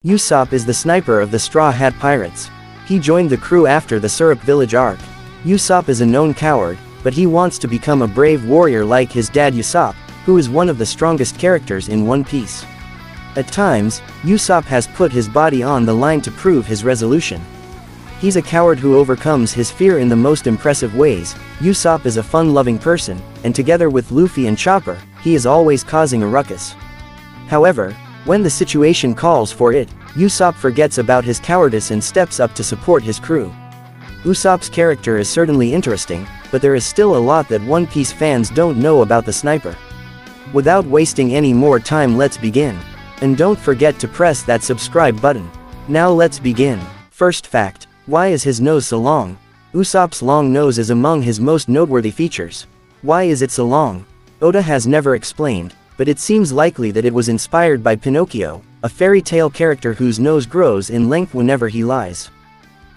Usopp is the sniper of the Straw Hat Pirates. He joined the crew after the Syrup Village arc. Usopp is a known coward, but he wants to become a brave warrior like his dad Usopp, who is one of the strongest characters in One Piece. At times, Usopp has put his body on the line to prove his resolution. He's a coward who overcomes his fear in the most impressive ways. Usopp is a fun-loving person, and together with Luffy and Chopper, he is always causing a ruckus. However, when the situation calls for it, Usopp forgets about his cowardice and steps up to support his crew. Usopp's character is certainly interesting, but there is still a lot that One Piece fans don't know about the sniper. Without wasting any more time, let's begin. And don't forget to press that subscribe button. Now let's begin. First fact: why is his nose so long? Usopp's long nose is among his most noteworthy features. Why is it so long? Oda has never explained, but it seems likely that it was inspired by Pinocchio, a fairy tale character whose nose grows in length whenever he lies.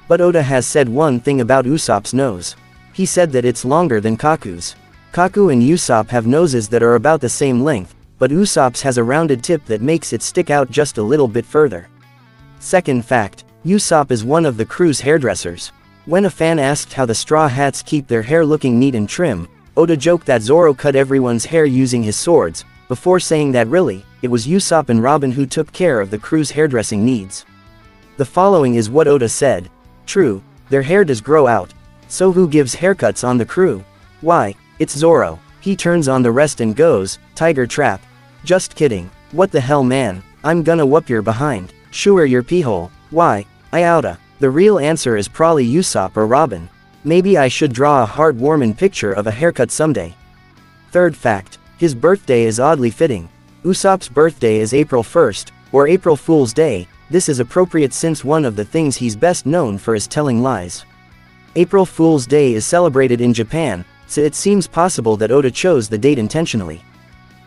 But Oda has said one thing about Usopp's nose. He said that it's longer than Kaku's. Kaku and Usopp have noses that are about the same length, but Usopp's has a rounded tip that makes it stick out just a little bit further. Second fact: Usopp is one of the crew's hairdressers. When a fan asked how the Straw Hats keep their hair looking neat and trim, Oda joked that Zoro cut everyone's hair using his swords, before saying that really, it was Usopp and Robin who took care of the crew's hairdressing needs. The following is what Oda said: "True, their hair does grow out. So who gives haircuts on the crew? Why, it's Zoro. He turns on the rest and goes, Tiger Trap. Just kidding. What the hell, man, I'm gonna whoop your behind. Sure, your pee-hole. Why, I oughta." The real answer is probably Usopp or Robin. Maybe I should draw a heartwarming picture of a haircut someday. Third fact: his birthday is oddly fitting. Usopp's birthday is April 1st, or April Fool's Day. This is appropriate since one of the things he's best known for is telling lies. April Fool's Day is celebrated in Japan, so it seems possible that Oda chose the date intentionally.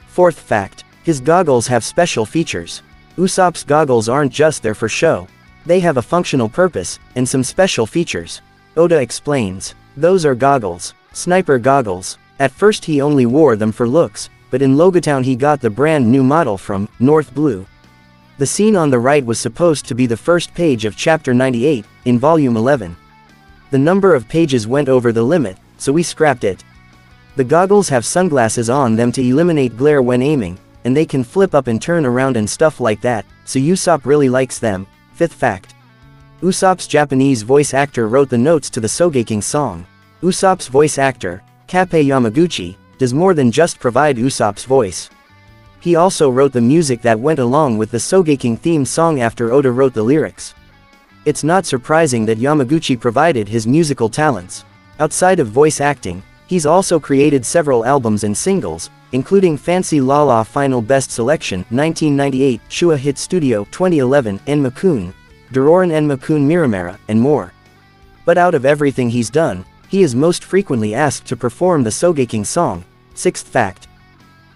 Fourth fact: his goggles have special features. Usopp's goggles aren't just there for show. They have a functional purpose, and some special features. Oda explains. Those are goggles. Sniper goggles. At first he only wore them for looks, but in Logotown he got the brand new model from North Blue. The scene on the right was supposed to be the first page of Chapter 98, in Volume 11. The number of pages went over the limit, so we scrapped it. The goggles have sunglasses on them to eliminate glare when aiming, and they can flip up and turn around and stuff like that, so Usopp really likes them. Fifth fact: Usopp's Japanese voice actor wrote the notes to the Sogeking song. Usopp's voice actor, Kappei Yamaguchi, does more than just provide Usopp's voice. He also wrote the music that went along with the Sogeking theme song after Oda wrote the lyrics. It's not surprising that Yamaguchi provided his musical talents. Outside of voice acting, he's also created several albums and singles, including Fancy La La Final Best Selection 1998, Shua Hit Studio 2011, Enmakun, Dororan Enmakun Miramara, and more. But out of everything he's done, he is most frequently asked to perform the Sogeking song. Sixth fact: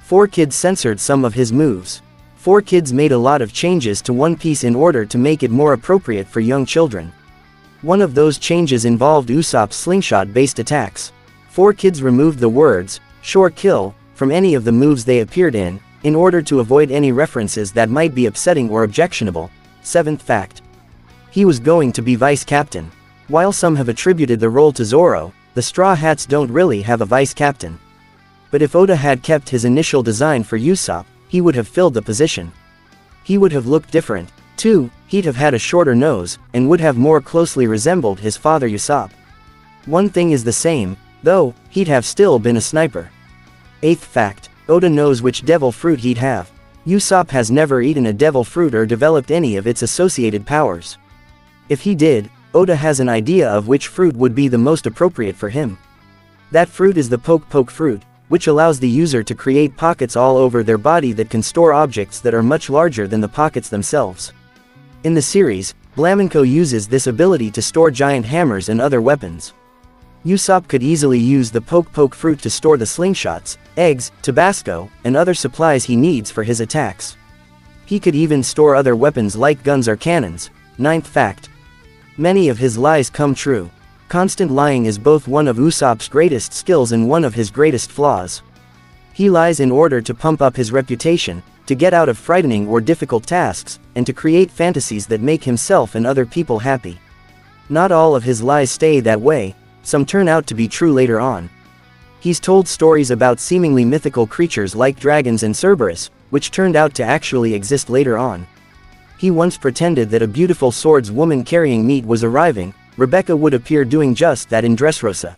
4Kids censored some of his moves. 4Kids made a lot of changes to One Piece in order to make it more appropriate for young children. One of those changes involved Usopp's slingshot-based attacks. 4Kids removed the words, "Sure Kill," from any of the moves they appeared in order to avoid any references that might be upsetting or objectionable. Seventh fact: he was going to be vice captain. While some have attributed the role to Zoro, the Straw Hats don't really have a vice captain. But if Oda had kept his initial design for Usopp, he would have filled the position. He would have looked different, too. He'd have had a shorter nose, and would have more closely resembled his father Usopp. One thing is the same, though: he'd have still been a sniper. Eighth fact: Oda knows which devil fruit he'd have. Usopp has never eaten a devil fruit or developed any of its associated powers. If he did, Oda has an idea of which fruit would be the most appropriate for him. That fruit is the Poke fruit, which allows the user to create pockets all over their body that can store objects that are much larger than the pockets themselves. In the series, Flamenco uses this ability to store giant hammers and other weapons. Usopp could easily use the Poke fruit to store the slingshots, eggs, Tabasco, and other supplies he needs for his attacks. He could even store other weapons like guns or cannons. Ninth fact: many of his lies come true. Constant lying is both one of Usopp's greatest skills and one of his greatest flaws. He lies in order to pump up his reputation, to get out of frightening or difficult tasks, and to create fantasies that make himself and other people happy. Not all of his lies stay that way, some turn out to be true later on. He's told stories about seemingly mythical creatures like dragons and Cerberus, which turned out to actually exist later on. He once pretended that a beautiful swordswoman carrying meat was arriving. Rebecca would appear doing just that in Dressrosa.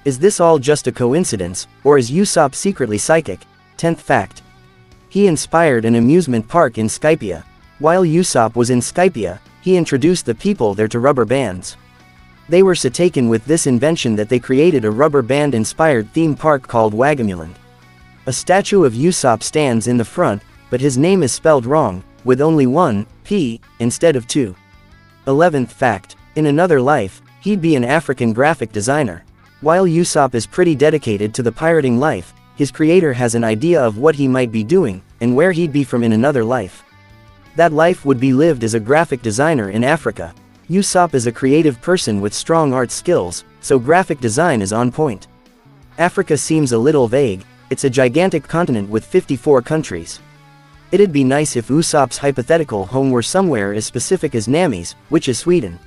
Is this all just a coincidence, or is Usopp secretly psychic? 10th fact. He inspired an amusement park in Skypia. While Usopp was in Skypia, he introduced the people there to rubber bands. They were so taken with this invention that they created a rubber band-inspired theme park called Wagamuland. A statue of Usopp stands in the front, but his name is spelled wrong, with only one P instead of two. 11th fact. In another life, he'd be an African graphic designer. While Usopp is pretty dedicated to the pirating life, his creator has an idea of what he might be doing, and where he'd be from in another life. That life would be lived as a graphic designer in Africa. Usopp is a creative person with strong art skills, so graphic design is on point. Africa seems a little vague. It's a gigantic continent with 54 countries. It'd be nice if Usopp's hypothetical home were somewhere as specific as Nami's, which is Sweden.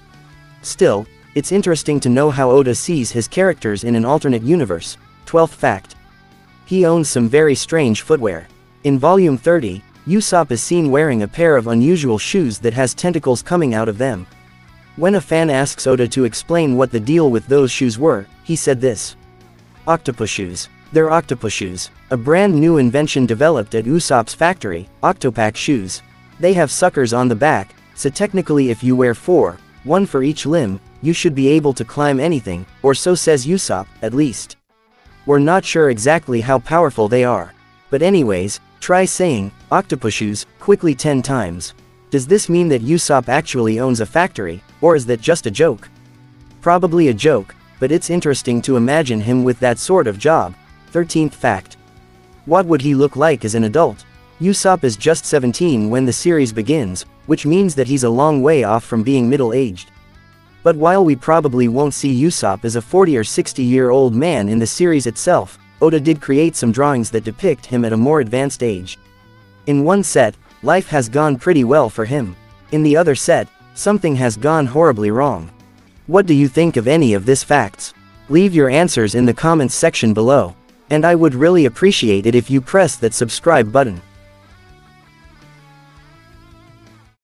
Still, it's interesting to know how Oda sees his characters in an alternate universe. 12th fact. He owns some very strange footwear. In Volume 30, Usopp is seen wearing a pair of unusual shoes that has tentacles coming out of them. When a fan asks Oda to explain what the deal with those shoes were, he said this. Octopus shoes. They're octopus shoes. A brand new invention developed at Usopp's factory, Octopack shoes. They have suckers on the back, so technically if you wear 4, one for each limb, you should be able to climb anything, or so says Usopp, at least. We're not sure exactly how powerful they are. But anyways, try saying, octopus shoes, quickly 10 times. Does this mean that Usopp actually owns a factory, or is that just a joke? Probably a joke, but it's interesting to imagine him with that sort of job. 13th fact. What would he look like as an adult? Usopp is just 17 when the series begins, which means that he's a long way off from being middle-aged. But while we probably won't see Usopp as a 40 or 60-year-old man in the series itself, Oda did create some drawings that depict him at a more advanced age. In one set, life has gone pretty well for him. In the other set, something has gone horribly wrong. What do you think of any of these facts? Leave your answers in the comments section below. And I would really appreciate it if you press that subscribe button.